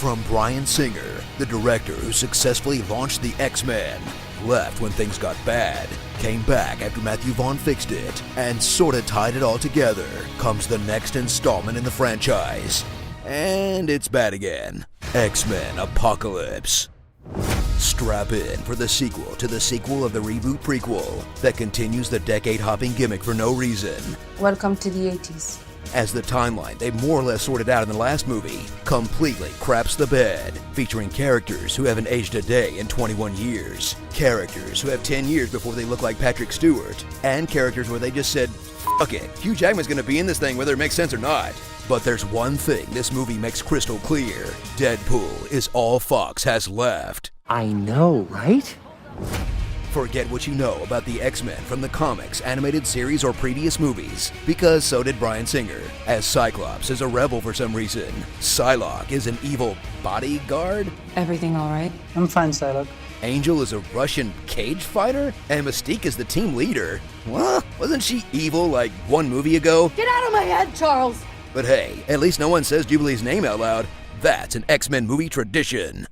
From Bryan Singer, the director who successfully launched the X-Men, left when things got bad, came back after Matthew Vaughn fixed it, and sorta tied it all together, comes the next installment in the franchise. And it's bad again. X-Men Apocalypse. Strap in for the sequel to the sequel of the reboot prequel that continues the decade-hopping gimmick for no reason. Welcome to the 80s. As the timeline they more or less sorted out in the last movie completely craps the bed, featuring characters who haven't aged a day in 21 years, characters who have 10 years before they look like Patrick Stewart, and characters where they just said, fuck it, Hugh Jackman's gonna be in this thing whether it makes sense or not. But there's one thing this movie makes crystal clear. Deadpool is all Fox has left. I know, right? Forget what you know about the X-Men from the comics, animated series, or previous movies, because so did Bryan Singer, as Cyclops is a rebel for some reason. Psylocke is an evil bodyguard. Everything all right? I'm fine, Psylocke. Angel is a Russian cage fighter, and Mystique is the team leader. What? Wasn't she evil like one movie ago? Get out of my head, Charles! But hey, at least no one says Jubilee's name out loud. That's an X-Men movie tradition.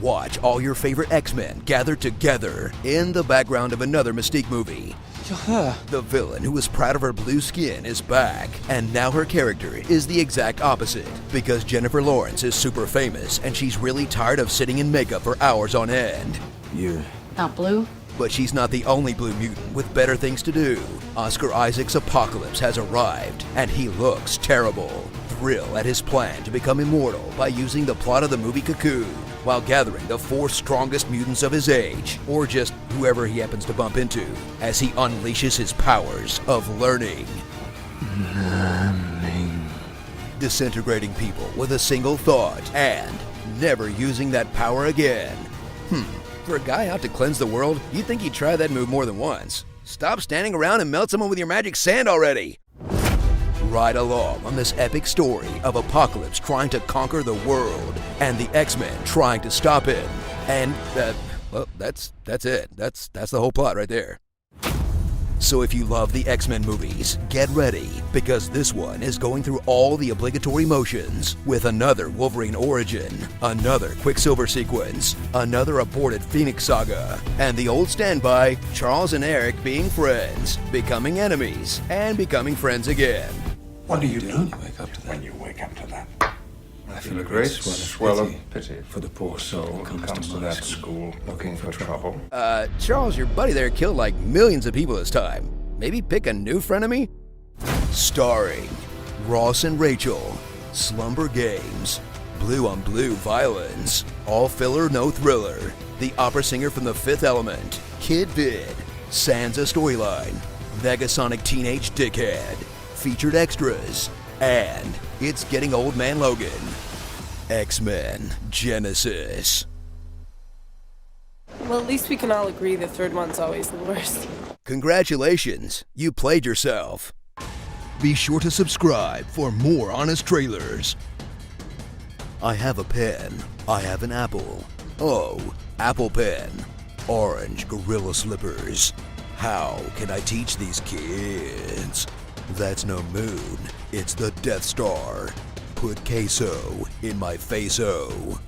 Watch all your favorite X-Men gathered together in the background of another Mystique movie. You're her. The villain who was proud of her blue skin is back, and now her character is the exact opposite, because Jennifer Lawrence is super famous and she's really tired of sitting in makeup for hours on end. You. Not blue? But she's not the only blue mutant with better things to do. Oscar Isaac's Apocalypse has arrived, and he looks terrible. Thrill at his plan to become immortal by using the plot of the movie Cocoon, while gathering the 4 strongest mutants of his age, or just whoever he happens to bump into, as he unleashes his powers of learning. Disintegrating people with a single thought, and never using that power again. For a guy out to cleanse the world, you'd think he'd try that move more than once. Stop standing around and melt someone with your magic sand already! Ride along on this epic story of Apocalypse trying to conquer the world, and the X-Men trying to stop him. And, well, that's it. That's the whole plot right there. So if you love the X-Men movies, get ready, because this one is going through all the obligatory motions, with another Wolverine origin, another Quicksilver sequence, another aborted Phoenix saga, and the old standby, Charles and Eric being friends, becoming enemies, and becoming friends again. What do you do when you wake up to that? When you wake up to that? I feel a great swell of pity for the poor soul who comes to that school looking for trouble. Charles, your buddy there killed like millions of people this time. Maybe pick a new frenemy? Starring Ross and Rachel, Slumber Games, Blue on Blue Violence, All Filler No Thriller, the opera singer from The Fifth Element, Kid Vid, Sansa Storyline, Negasonic Teenage Dickhead, featured extras, and it's getting Old Man Logan. X-Men Genesis. Well, at least we can all agree the third one's always the worst. Congratulations, you played yourself. Be sure to subscribe for more honest trailers. I have a pen. I have an apple. Oh, Apple Pen. Orange Gorilla Slippers. How can I teach these kids? That's no moon, it's the Death Star. Put queso in my face-o.